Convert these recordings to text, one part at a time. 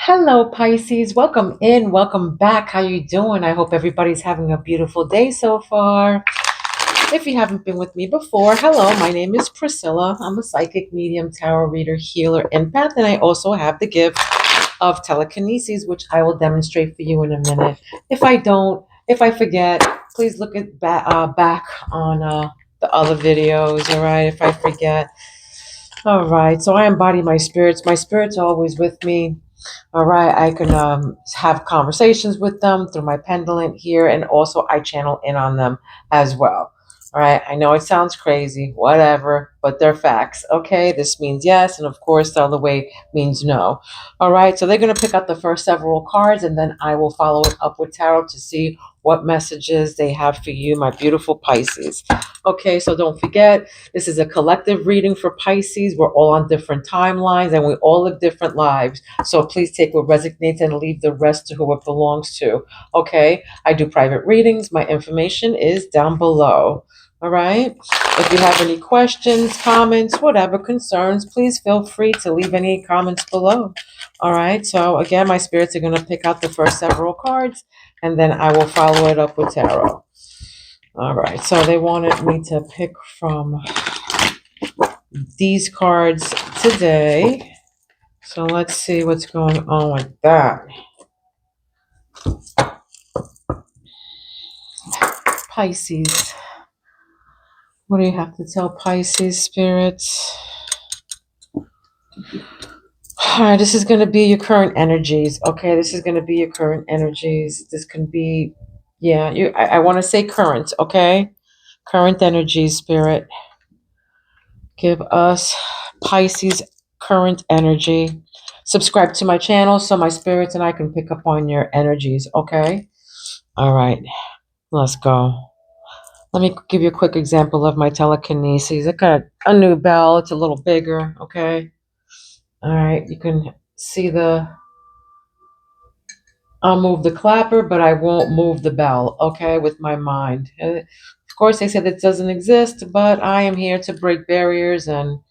Hello, Pisces. Welcome in. Welcome back. How you doing? I hope everybody's having a beautiful day so far. If you haven't been with me before, hello. My name is Priscilla. I'm a psychic medium, tarot reader, healer, empath, and I also have the gift of telekinesis, which I will demonstrate for you in a minute. If I forget, please look at back on the other videos. All right. If I forget, all right. So I embody my spirits. My spirits are always with me. All right, I can have conversations with them through my pendulum here, and also I channel in on them as well. All right, I know it sounds crazy, whatever, but they're facts. Okay, this means yes, and of course, the other way means no. All right, so they're going to pick out the first several cards, and then I will follow it up with tarot to see what messages they have for you, my beautiful Pisces. Okay, so don't forget, this is a collective reading for Pisces. We're all on different timelines and we all live different lives. So please take what resonates and leave the rest to who it belongs to. Okay, I do private readings. My information is down below. All right. If you have any questions, comments, whatever concerns, please feel free to leave any comments below. All right. So again, my spirits are going to pick out the first several cards and then I will follow it up with tarot. All right, so they wanted me to pick from these cards today. So let's see what's going on with that. Pisces. What do you have to tell Pisces spirits? All right, this is going to be your current energies. Okay, this is going to be your current energies. This can be, yeah, I want to say current, okay? Current energies, spirit. Give us Pisces current energy. Subscribe to my channel so my spirits and I can pick up on your energies, okay? All right, let's go. Let me give you a quick example of my telekinesis. I got a new bell. It's a little bigger, okay? All right, you can see I'll move the clapper, but I won't move the bell, okay, with my mind. Of course, they said it doesn't exist, but I am here to break barriers and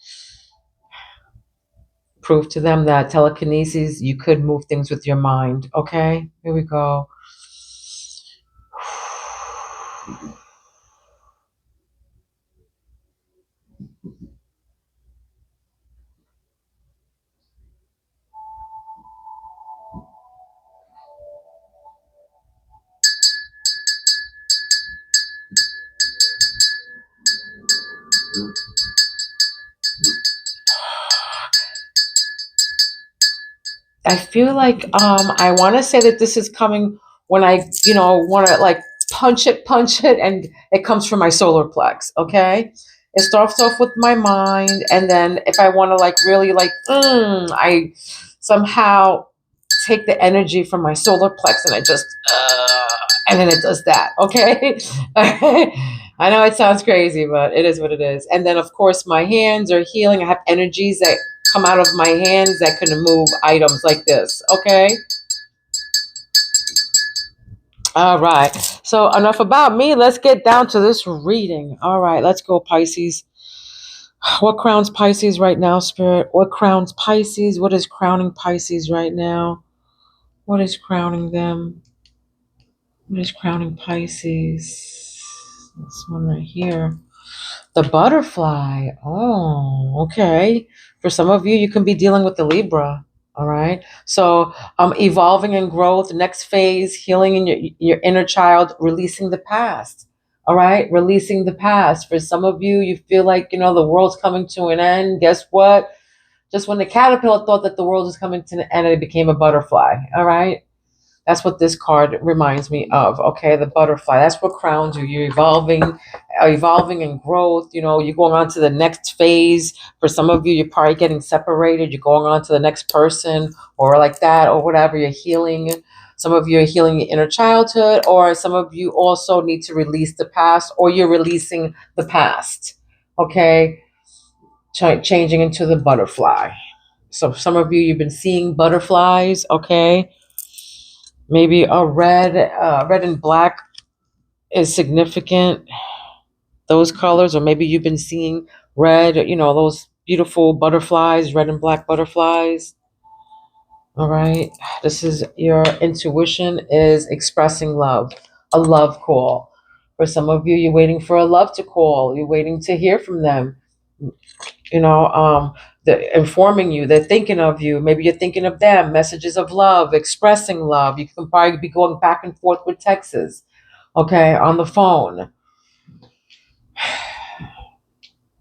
prove to them that telekinesis, you could move things with your mind. Okay, here we go. I feel like I want to say that this is coming when I, want to like punch it, and it comes from my solar plex. Okay, it starts off with my mind, and then if I want to like really like, I somehow take the energy from my solar plex and I just, and then it does that. Okay, I know it sounds crazy, but it is what it is. And then of course my hands are healing. I have energies that come out of my hands that can move items like this. Okay. All right. So enough about me. Let's get down to this reading. All right. Let's go, Pisces. What crowns Pisces right now, Spirit? What crowns Pisces? What is crowning Pisces right now? What is crowning them? What is crowning Pisces? This one right here. The butterfly. Oh, okay. For some of you, you can be dealing with the Libra. All right. So evolving and growth, next phase, healing in your inner child, releasing the past. All right. Releasing the past. For some of you, you feel like, the world's coming to an end. Guess what? Just when the caterpillar thought that the world was coming to an end, it became a butterfly. All right. That's what this card reminds me of. Okay, the butterfly. That's what crowns you. You're evolving and growth. You're going on to the next phase. For some of you, you're probably getting separated. You're going on to the next person, or like that, or whatever. You're healing. Some of you are healing your inner childhood, or some of you also need to release the past, or you're releasing the past. Okay, changing into the butterfly. So some of you, you've been seeing butterflies. Okay, maybe a red and black is significant, those colors, or maybe you've been seeing red, those beautiful butterflies, red and black butterflies. All right. This is your intuition is expressing love, a love call. For some of you, you're waiting for a love to call. You're waiting to hear from them. You know, they're informing you, they're thinking of you. Maybe you're thinking of them. Messages of love, expressing love. You can probably be going back and forth with texts, okay, on the phone,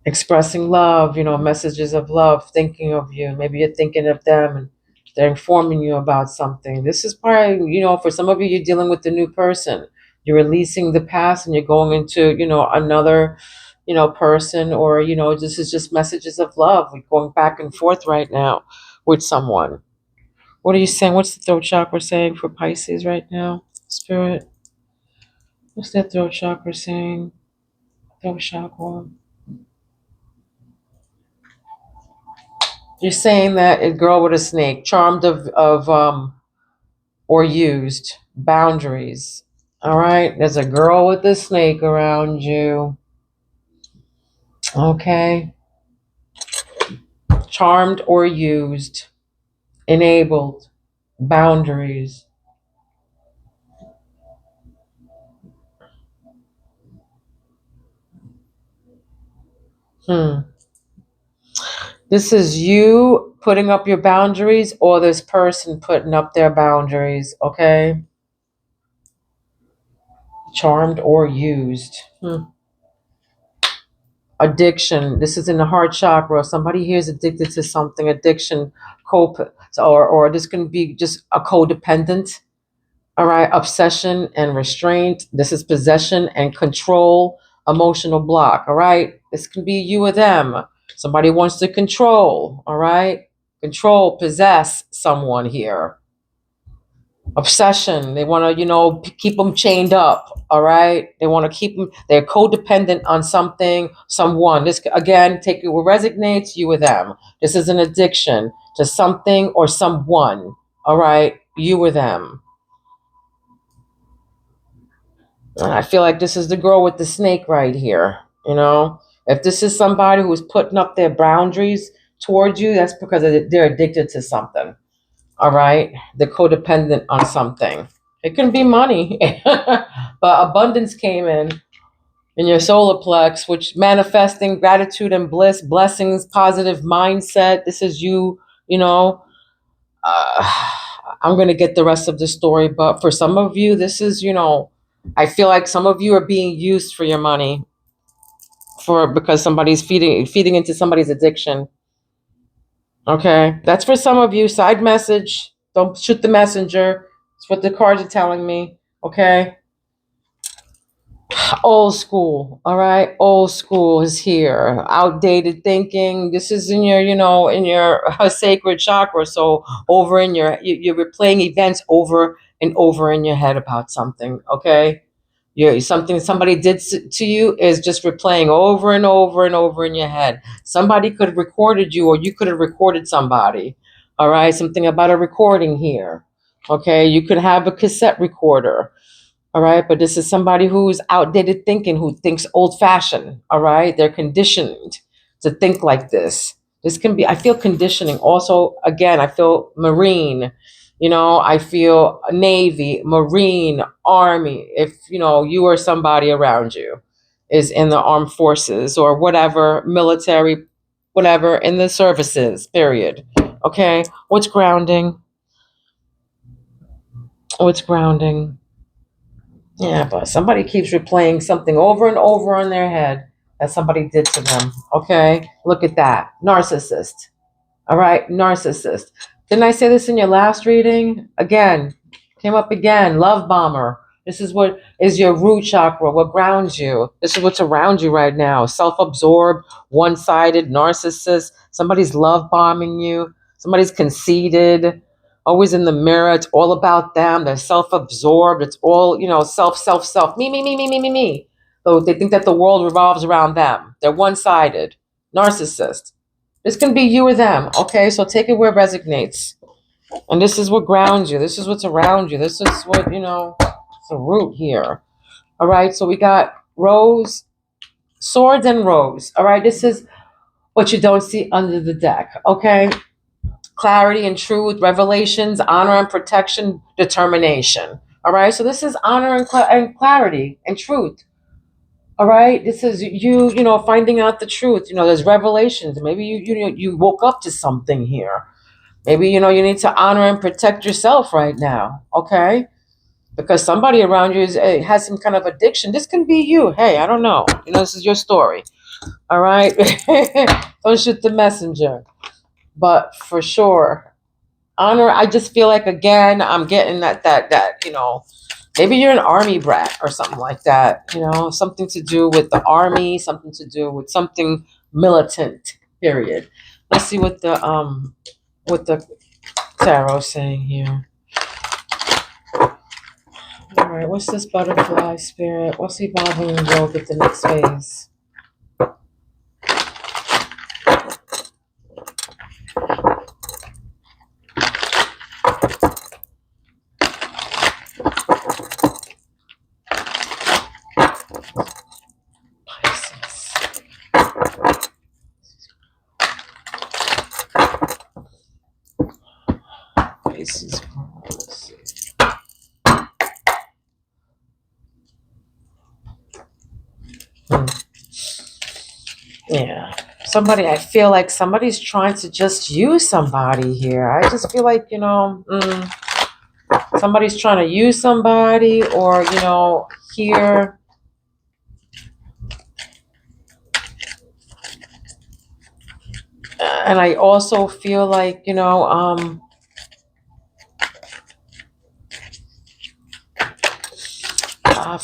expressing love, messages of love, thinking of you. Maybe you're thinking of them and they're informing you about something. This is probably, for some of you, you're dealing with a new person. You're releasing the past and you're going into, another, person, or, this is just messages of love. We're going back and forth right now with someone. What are you saying? What's the throat chakra saying for Pisces right now? Spirit, what's that throat chakra saying? Throat chakra. You're saying that a girl with a snake, charmed of or used boundaries. All right, there's a girl with a snake around you. Okay, charmed or used, enabled, boundaries. Hmm. This is you putting up your boundaries, or this person putting up their boundaries. Okay, charmed or used. Hmm. Addiction. This is in the heart chakra. Somebody here is addicted to something. Addiction, or this can be just a codependent. All right, obsession and restraint. This is possession and control. Emotional block. All right, this can be you or them. Somebody wants to control. All right, control, possess someone here. Obsession. They want to, keep them chained up. All right. They want to keep them. They're codependent on something, someone. This again, take it. What resonates you with them. This is an addiction to something or someone. All right, you or them. And I feel like this is the girl with the snake right here. If this is somebody who's putting up their boundaries towards you, that's because they're addicted to something. All right, they're codependent on something. It can be money, but abundance came in your solar plex, which manifesting gratitude and bliss, blessings, positive mindset. This is you. You know, uh, I'm gonna get the rest of the story, but for some of you, this is I feel like some of you are being used for your money, because somebody's feeding into somebody's addiction. Okay, that's for some of you. Side message. Don't shoot the messenger. It's what the cards are telling me. Okay. Old school. All right. Old school is here. Outdated thinking. This is in your, in your sacred chakra. So over in you're replaying events over and over in your head about something. Okay. Something somebody did to you is just replaying over and over and over in your head. Somebody could have recorded you, or you could have recorded somebody. All right, something about a recording here. Okay, you could have a cassette recorder. All right, but this is somebody who's outdated thinking, who thinks old fashioned. All right, they're conditioned to think like this. This can be, I feel conditioning. Also, again, I feel Marine, I feel Navy, Marine, Army. If, you or somebody around you is in the armed forces or whatever, military, whatever, in the services, period. Okay, what's grounding? What's grounding? Yeah, but somebody keeps replaying something over and over in their head that somebody did to them. Okay? Look at that. Narcissist. All right? Narcissist. Didn't I say this in your last reading? Again, came up again. Love bomber. This is what is your root chakra, what grounds you. This is what's around you right now. Self absorbed, one sided, narcissist. Somebody's love bombing you. Somebody's conceited, always in the mirror. It's all about them. They're self-absorbed. It's all, self. Me. So they think that the world revolves around them. They're one-sided. Narcissist. This can be you or them. Okay, so take it where it resonates. And this is what grounds you. This is what's around you. This is what, it's the root here. All right, so we got rose, swords and rose. All right, this is what you don't see under the deck. Okay, clarity and truth, revelations, honor and protection, determination. All right. So this is honor and clarity and truth. All right. This is you, finding out the truth. There's revelations. Maybe you woke up to something here. Maybe, you need to honor and protect yourself right now. Okay. Because somebody around you has some kind of addiction. This can be you. Hey, I don't know. This is your story. All right. Don't shoot the messenger. But for sure, honor. I just feel like, again, I'm getting that. Maybe you're an army brat or something like that. Something to do with the army, something to do with something militant. Period. Let's see what the tarot's saying here. All right, what's this butterfly spirit? What's evolving and growth at the next phase? Pisces. Pisces. Let's see. Hmm. Yeah. I feel like somebody's trying to just use somebody here. I just feel like, somebody's trying to use somebody, or, here. And I also feel like, for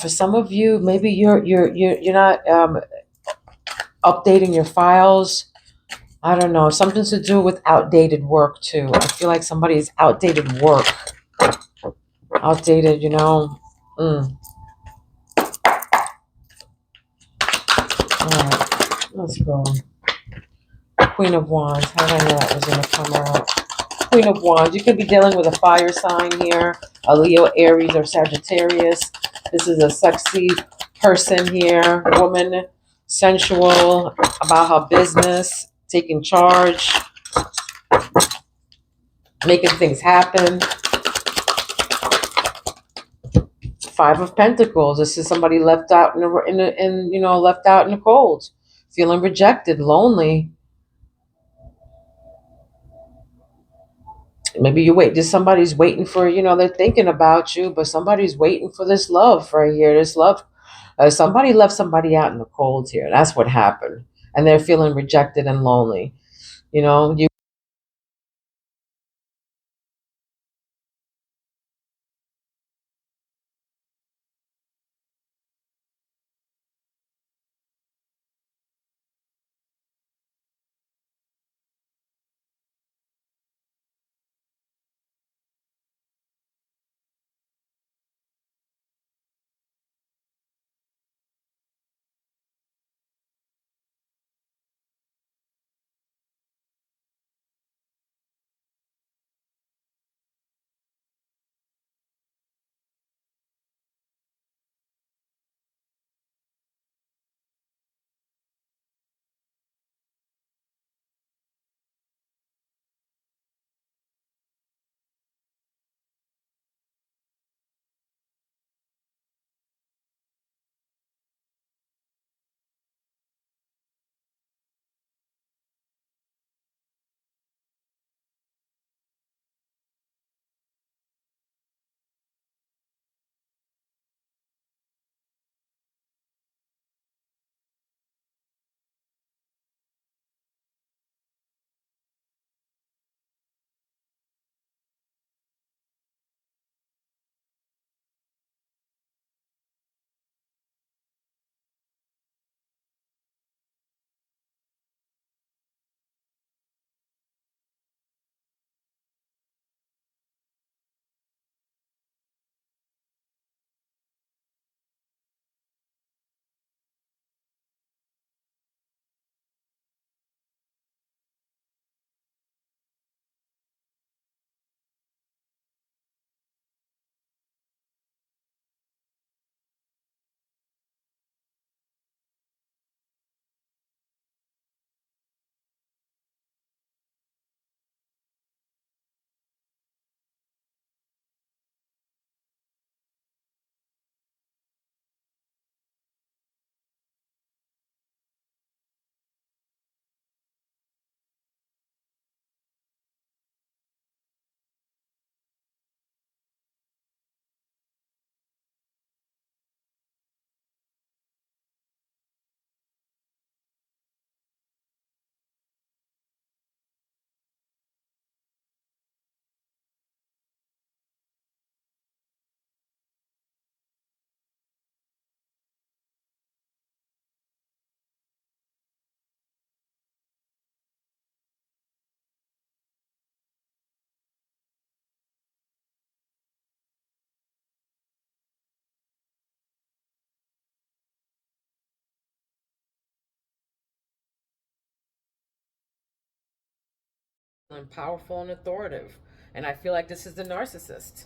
some of you, maybe you're not updating your files. I don't know, something to do with outdated work too. I feel like somebody's outdated work. Outdated, Mm. All right, let's go. Queen of Wands. How did I know that was going to come out? Queen of Wands. You could be dealing with a fire sign here, a Leo, Aries, or Sagittarius. This is a sexy person here, woman, sensual, about her business, taking charge, making things happen. Five of Pentacles. This is somebody left out left out in the cold, feeling rejected, lonely. Maybe you wait. There's somebody's waiting for, they're thinking about you, but somebody's waiting for this love right here. This love. Somebody left somebody out in the cold here. That's what happened, and they're feeling rejected and lonely. You And powerful and authoritative. And I feel like this is the narcissist.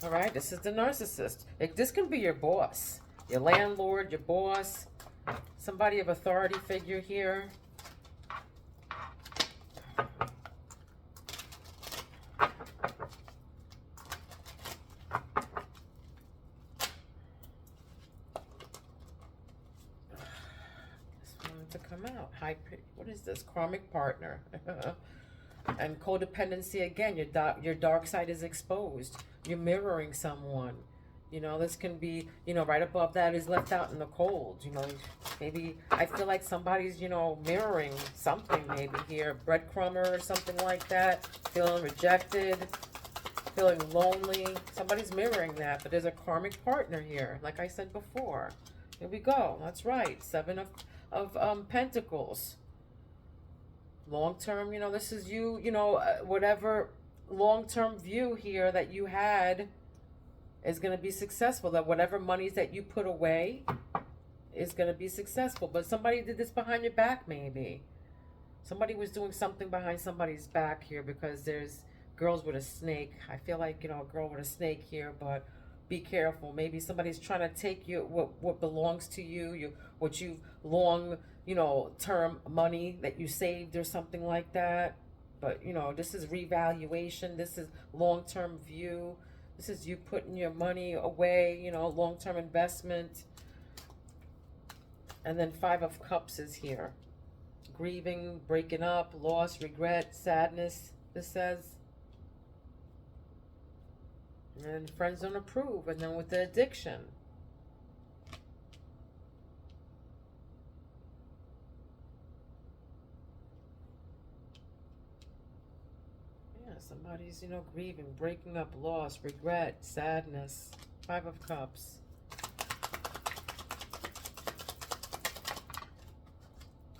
All right, this is the narcissist. This can be your boss, your landlord, your boss, somebody of authority figure here. This wanted to come out. What is this? Karmic partner. And codependency again. Your dark side is exposed. You're mirroring someone. This can be, right above that is left out in the cold. Maybe I feel like somebody's, mirroring something maybe here. Breadcrumber or something like that. Feeling rejected, feeling lonely. Somebody's mirroring that, but there's a karmic partner here, like I said before. Here we go. That's right. Seven of Pentacles. Long-term, this is you, whatever long-term view here that you had is going to be successful. That whatever monies that you put away is going to be successful. But somebody did this behind your back, maybe. Somebody was doing something behind somebody's back here, because there's girls with a snake. I feel like, a girl with a snake here, but be careful. Maybe somebody's trying to take you what belongs to you, what you've long, term money that you saved or something like that. But, this is revaluation. This is long-term view. This is you putting your money away, long-term investment. And then Five of Cups is here. Grieving, breaking up, loss, regret, sadness, this says. And friends don't approve. And then with the addiction. Yeah, somebody's, grieving, breaking up, loss, regret, sadness. Five of Cups.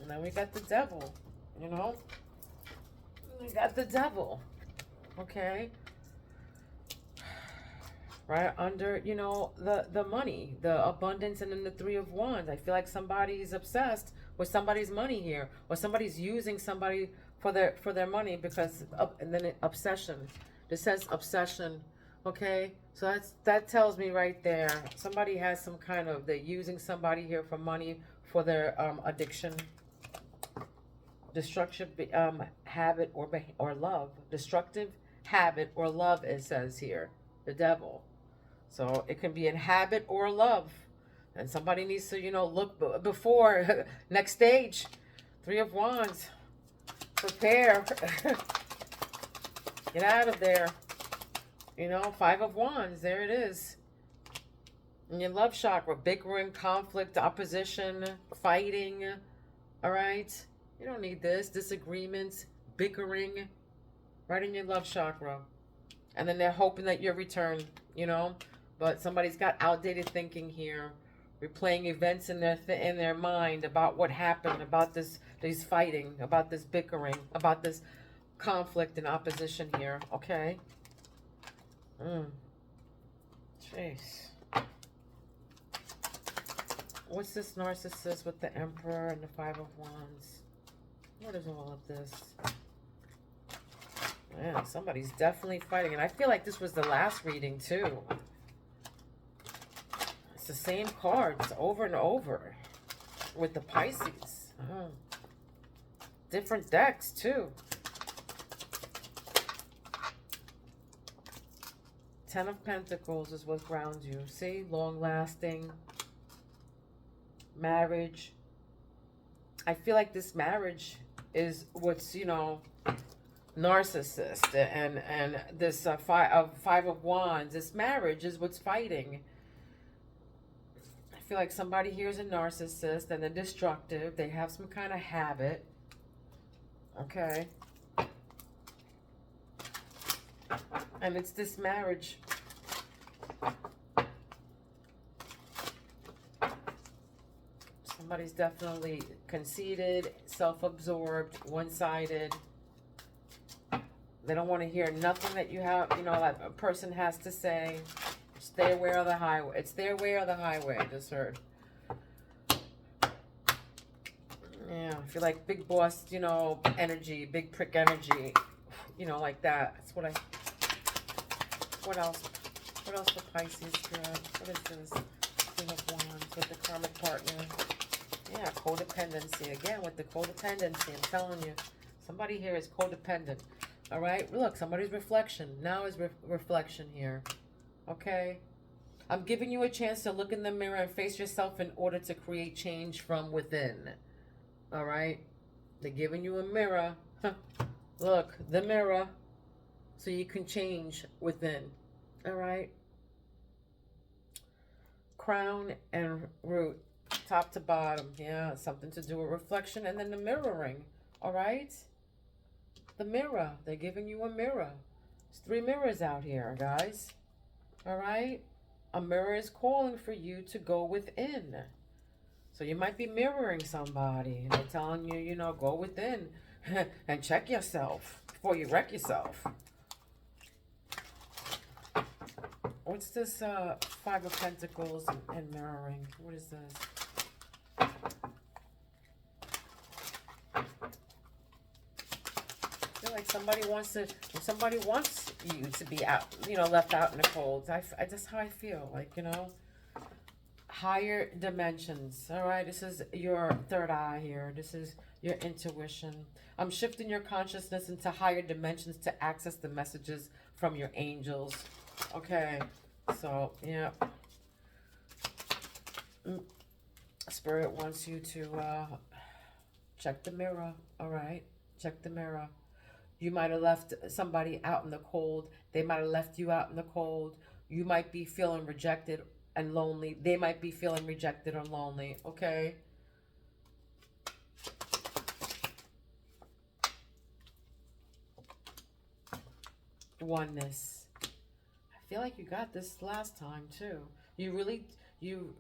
And then we got the Devil, We got the Devil. Okay. Right under, the money, the abundance, and then the Three of Wands. I feel like somebody's obsessed with somebody's money here, or somebody's using somebody for their money, because and then obsession. This says obsession. Okay, so that tells me right there, somebody has some kind of, they're using somebody here for money for their addiction, destructive habit or love, destructive habit or love. It says here, the Devil. So it can be in habit or love. And somebody needs to, look before. Next stage. Three of Wands. Prepare. Get out of there. Five of Wands. There it is. In your love chakra. Bickering, conflict, opposition, fighting. All right? You don't need this. Disagreements, bickering. Right in your love chakra. And then they're hoping that you'll return, But somebody's got outdated thinking here, replaying events in their mind about what happened, about these fighting, about this bickering, about this conflict and opposition here. Okay. Jeez. What's this narcissist with the Emperor and the Five of Wands? What is all of this? Yeah, somebody's definitely fighting, and I feel like this was the last reading too. It's the same cards over and over with the Pisces. Different decks too. Ten of Pentacles is what grounds you. See, long-lasting marriage. I feel like this marriage is what's, narcissist, and this Five of Wands. This marriage is what's fighting. I feel like somebody here is a narcissist and they're destructive. They have some kind of habit. Okay. And it's this marriage. Somebody's definitely conceited, self-absorbed, one-sided. They don't want to hear nothing that you have, that a person has to say. It's their way or the highway. It's their way or the highway, I just heard. Yeah, Yeah, I feel like big boss, energy, big prick energy, like that. That's what I, what else? What else for Pisces, good? What is this? Queen of Wands with the karmic partner. Yeah, codependency. Again, with the codependency, I'm telling you. Somebody here is codependent. All right? Look, somebody's reflection. Now is reflection here. Okay? I'm giving you a chance to look in the mirror and face yourself in order to create change from within. All right? They're giving you a mirror. Look, the mirror. So you can change within. All right? Crown and root. Top to bottom. Yeah, something to do with reflection. And then the mirroring. All right? The mirror. They're giving you a mirror. There's 3 mirrors out here, guys. All right? A mirror is calling for you to go within. So you might be mirroring somebody. And they're telling you, go within and check yourself before you wreck yourself. What's this 5 of Pentacles and mirroring? What is this? I feel like somebody wants you to be out, left out in the cold. That's how I feel. Like, higher dimensions. All right, this is your third eye here. This is your intuition. I'm shifting your consciousness into higher dimensions to access the messages from your angels. Okay, so yeah. Spirit wants you to check the mirror. All right, check the mirror. You might have left somebody out in the cold. They might have left you out in the cold. You might be feeling rejected and lonely. They might be feeling rejected or lonely. Okay? Oneness. I feel like you got this last time too. You're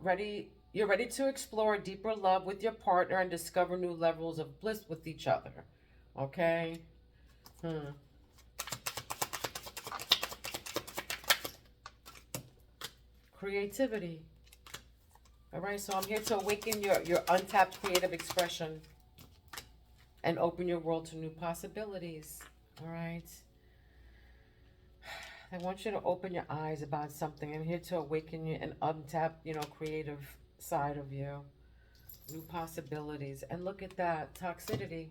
ready to explore a deeper love with your partner and discover new levels of bliss with each other. Okay? Creativity. All right, so I'm here to awaken your untapped creative expression and open your world to new possibilities. All right. I want you to open your eyes about something. I'm here to awaken you and untap, creative side of you. New possibilities. And look at that. Toxicity.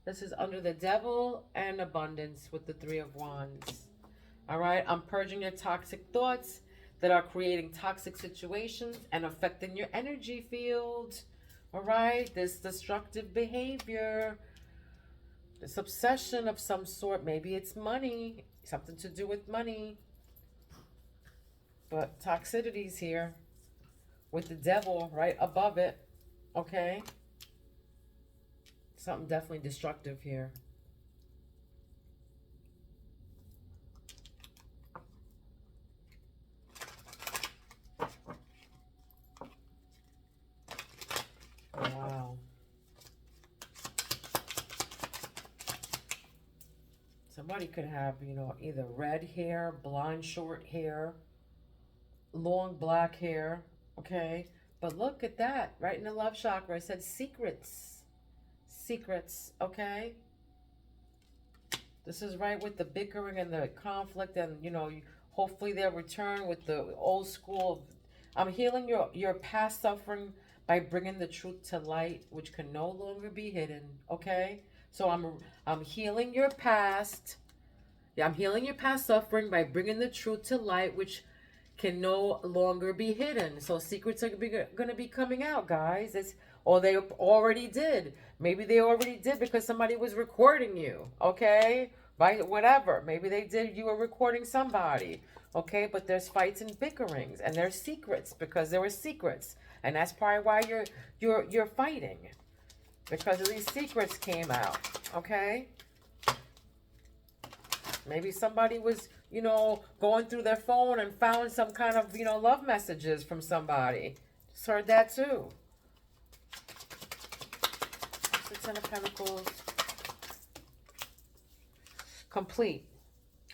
This is under the devil and abundance with the 3 of Wands. All right. I'm purging your toxic thoughts that are creating toxic situations and affecting your energy field. All right. This destructive behavior. This obsession of some sort. Maybe it's money. Something to do with money. But toxicity's here with the devil right above it. Okay. Something definitely destructive here. Wow. Somebody could have, either red hair, blonde short hair, long black hair, okay? But look at that, right in the love chakra, it said secrets. Secrets, okay? This is right with the bickering and the conflict and, hopefully they'll return with the old school. I'm healing your past suffering by bringing the truth to light, which can no longer be hidden, okay? So I'm healing your past. Yeah, I'm healing your past suffering by bringing the truth to light, which can no longer be hidden. So secrets are going to be coming out, guys. Or they already did. Maybe they already did because somebody was recording you, okay? Right? Whatever. Maybe they did. You were recording somebody, okay? But there's fights and bickerings, and there's secrets because there were secrets, and that's probably why you're fighting, because of these secrets came out, okay? Maybe somebody was, going through their phone and found some kind of, love messages from somebody. Just heard that too. The 10 of Pentacles. Complete.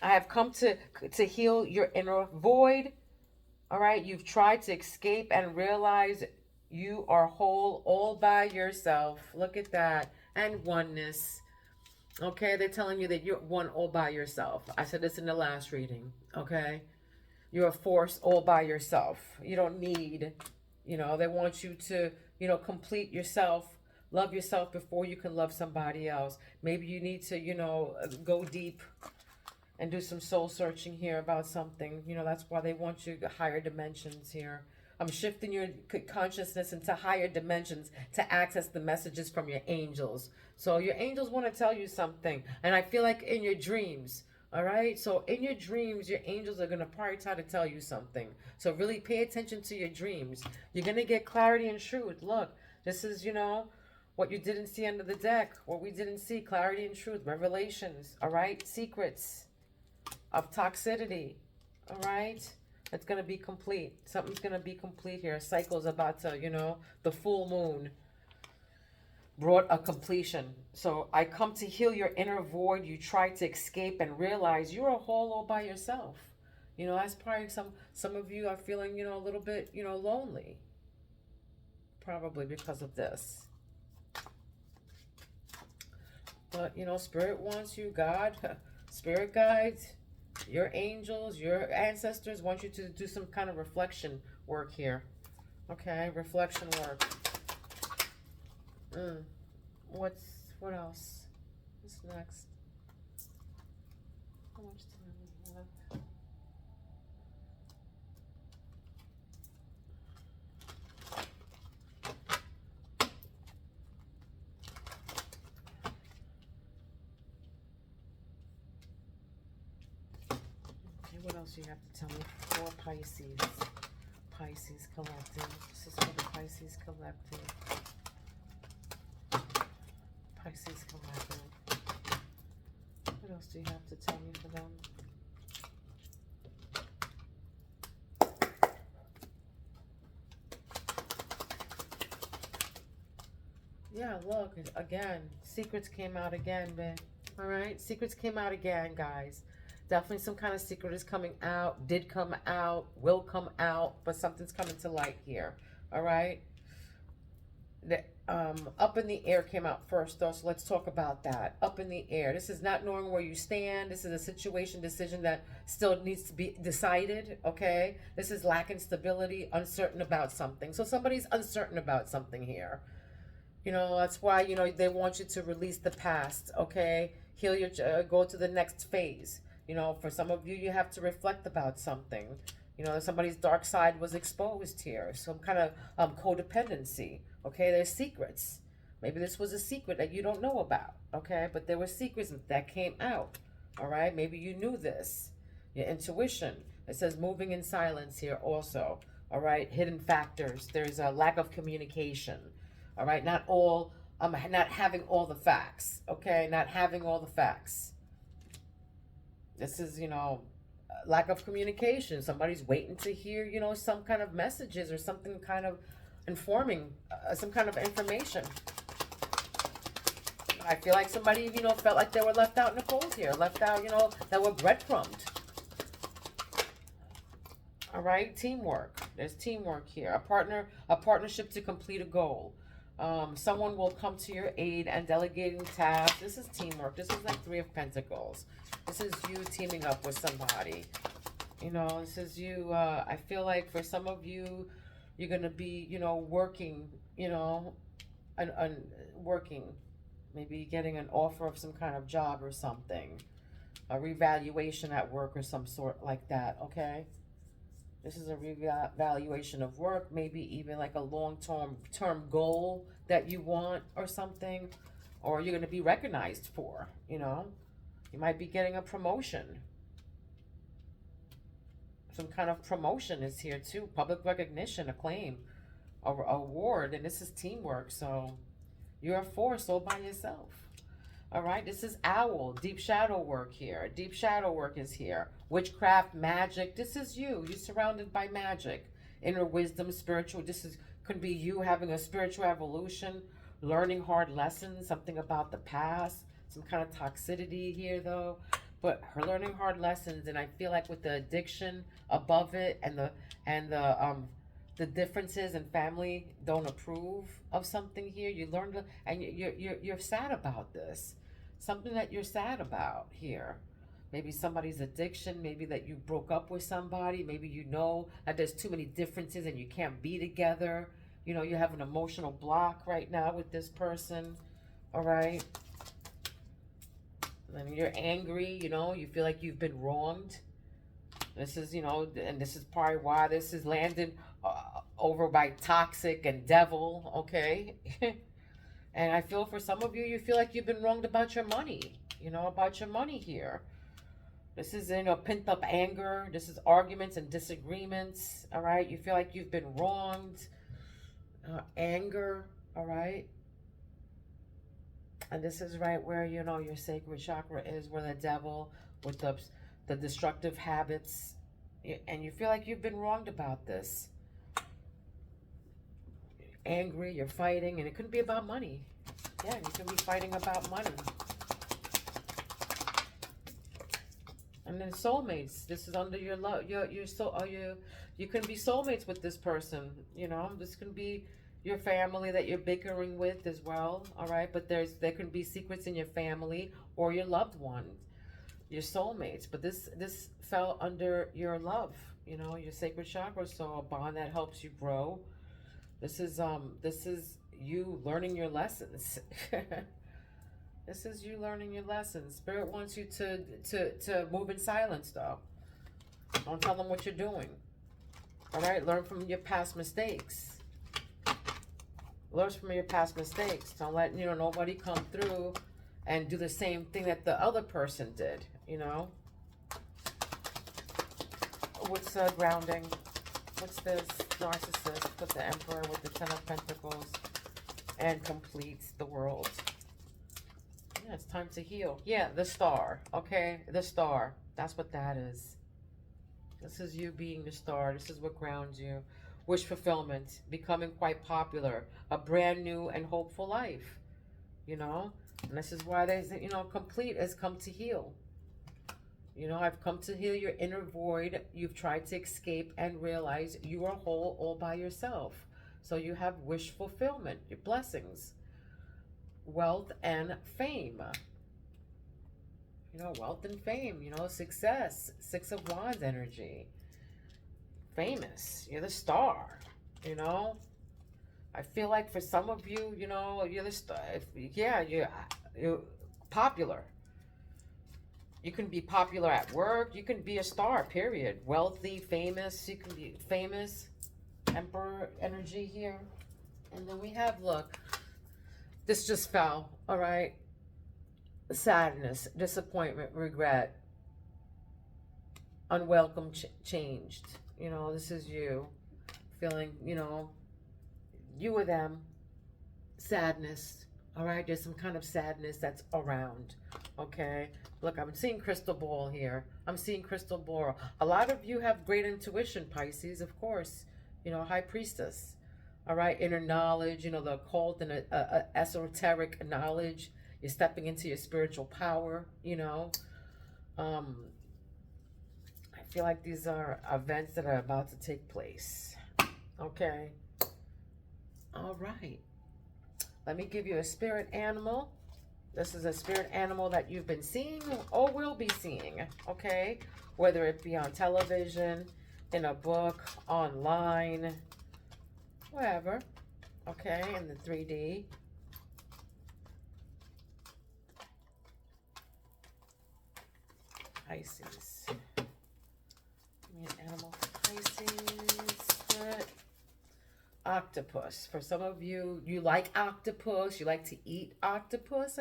I have come to heal your inner void. All right. You've tried to escape and realize You are whole all by yourself. Look at that. And oneness. Okay, they're telling you that you're one all by yourself. I said this in the last reading. Okay, you're a force all by yourself. You don't need, they want you to, complete yourself, love yourself before you can love somebody else. Maybe you need to, go deep and do some soul searching here about something. That's why they want you higher dimensions here. I'm shifting your consciousness into higher dimensions to access the messages from your angels. So your angels want to tell you something. And I feel like in your dreams, all right? So in your dreams, your angels are going to probably try to tell you something. So really pay attention to your dreams. You're going to get clarity and truth. Look, this is, what you didn't see under the deck, what we didn't see, clarity and truth, revelations, all right? Secrets of toxicity, all right? It's going to be complete. Something's going to be complete here. A cycle's about to, the full moon brought a completion. So I come to heal your inner void. You try to escape and realize you're a whole all by yourself. That's probably some of you are feeling, a little bit, lonely. Probably because of this. But, Spirit wants you, God, Spirit guides, your angels, your ancestors want you to do some kind of reflection work here. Okay, reflection work. What else? What's next? How much time do we have? Okay, what else do you have to tell me for Pisces? Pisces collective. This is for the Pisces collective. Pisces collective. What else do you have to tell me for them? Yeah, look, again, secrets came out again, man. All right, secrets came out again, guys. Definitely some kind of secret is coming out, did come out, will come out, but something's coming to light here. All right. The up in the air came out first, though, so let's talk about that. Up in the air. This is not knowing where you stand. This is a decision that still needs to be decided, okay? This is lacking stability, uncertain about something. So somebody's uncertain about something here. That's why, they want you to release the past, okay? Heal your, go to the next phase. For some of you, you have to reflect about something. Somebody's dark side was exposed here. Some kind of codependency, okay? There's secrets. Maybe this was a secret that you don't know about, okay? But there were secrets that came out, all right? Maybe you knew this. Your intuition. It says moving in silence here also, all right? Hidden factors. There's a lack of communication. All right, not having all the facts, okay? Not having all the facts. This is, lack of communication. Somebody's waiting to hear, some kind of messages or something kind of informing, some kind of information. I feel like somebody, felt like they were left out in the cold here, left out, that were breadcrumbed. All right, teamwork. There's teamwork here. A partnership to complete a goal. Someone will come to your aid and delegating tasks. This is teamwork. This is like Three of Pentacles. This is you teaming up with somebody. This is you. I feel like for some of you, you're going to be, working, working. Maybe getting an offer of some kind of job or something. A revaluation at work or some sort like that, okay? This is a revaluation of work, maybe even like a long-term goal that you want or something, or you're going to be recognized for, You might be getting a promotion. Some kind of promotion is here too. Public recognition, acclaim, award, and this is teamwork. So you're a force all by yourself. All right, this is owl, deep shadow work here. Deep shadow work is here. Witchcraft, magic. This is you. You're surrounded by magic. Inner wisdom, spiritual. Could be you having a spiritual evolution, learning hard lessons, something about the past, some kind of toxicity here though. But her learning hard lessons, and I feel like with the addiction above it and the the differences and family don't approve of something here. You learn to, and you're sad about this. Something that you're sad about here. Maybe somebody's addiction, maybe that you broke up with somebody, maybe you know that there's too many differences and you can't be together. You know, you have an emotional block right now with this person. All right. And you're angry, you know, you feel like you've been wronged. This is, you know, and this is probably why this is landed over by toxic and devil, okay? And I feel for some of you, you feel like you've been wronged about your money, you know, about your money here. This is, you know, pent up anger. This is arguments and disagreements, all right? You feel like you've been wronged, anger, all right? And this is right where, you know, your sacred chakra is, where the devil with the destructive habits, and you feel like you've been wronged about this. You're angry, you're fighting, and it could be about money. Yeah, you can be fighting about money. And then soulmates. This is under your love. You can be soulmates with this person. You know, this can be your family that you're bickering with as well. All right, but there can be secrets in your family or your loved one, your soulmates. But this fell under your love. You know, your sacred chakra. So a bond that helps you grow. This is you learning your lessons. This is you learning your lessons. Spirit wants you to move in silence, though. Don't tell them what you're doing. All right? Learn from your past mistakes. Learn from your past mistakes. Don't let, you know, nobody come through and do the same thing that the other person did, you know? What's grounding? What's this? Narcissist. Put the Emperor with the Ten of Pentacles and completes the world. Yeah, it's time to heal. Yeah, the star. Okay, the star. That's what that is. This is you being the star. This is what grounds you. Wish fulfillment. Becoming quite popular. A brand new and hopeful life. You know? And this is why there's, you know, complete has come to heal. You know, I've come to heal your inner void. You've tried to escape and realize you are whole all by yourself. So you have wish fulfillment. Your blessings. Wealth and fame. You know, wealth and fame, you know, success. Six of Wands energy. Famous. You're the star, you know. I feel like for some of you, you know, you're the star. Yeah, you're popular. You can be popular at work. You can be a star, period. Wealthy, famous. You can be famous. Emperor energy here. And then we have, look. This just fell, all right? Sadness, disappointment, regret, unwelcome changed. You know, this is you feeling, you know, you or them, sadness, all right? There's some kind of sadness that's around, okay? Look, I'm seeing crystal ball here. I'm seeing crystal ball. A lot of you have great intuition, Pisces, of course. You know, high priestess. All right, inner knowledge, you know, the occult and esoteric knowledge. You're stepping into your spiritual power, you know. I feel like these are events that are about to take place. Okay. All right. Let me give you a spirit animal. This is a spirit animal that you've been seeing or will be seeing, okay? Whether it be on television, in a book, online, wherever, okay, in the 3D. Pisces. Give me an animal for Pisces. Good. Octopus. For some of you, you like octopus. You like to eat octopus.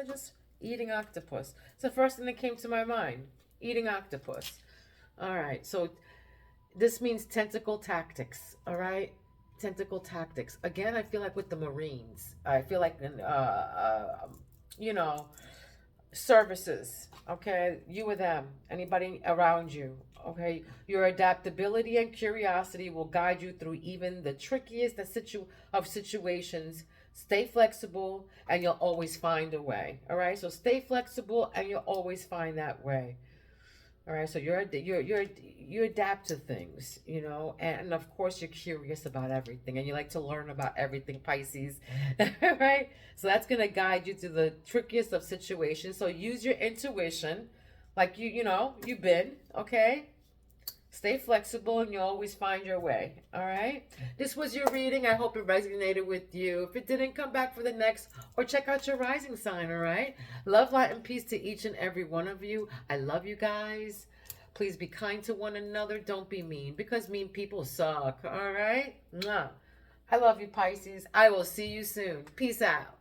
Eating octopus. It's the first thing that came to my mind. Eating octopus. All right, so this means tentacle tactics, all right? Tentacle tactics. Again, I feel like with the Marines. I feel like, you know, services, okay? You or them, anybody around you, okay? Your adaptability and curiosity will guide you through even the trickiest of situations. Stay flexible, and you'll always find a way, all right? So stay flexible, and you'll always find that way. All right, so you adapt to things, you know, and of course you're curious about everything, and you like to learn about everything, Pisces, right? So that's gonna guide you to the trickiest of situations. So use your intuition, like you know, you've been okay. Stay flexible, and you'll always find your way. All right. This was your reading. I hope it resonated with you. If it didn't, come back for the next, or check out your rising sign. All right. Love, light, and peace to each and every one of you. I love you guys. Please be kind to one another. Don't be mean, because mean people suck. All right. Mwah. I love you, Pisces. I will see you soon. Peace out.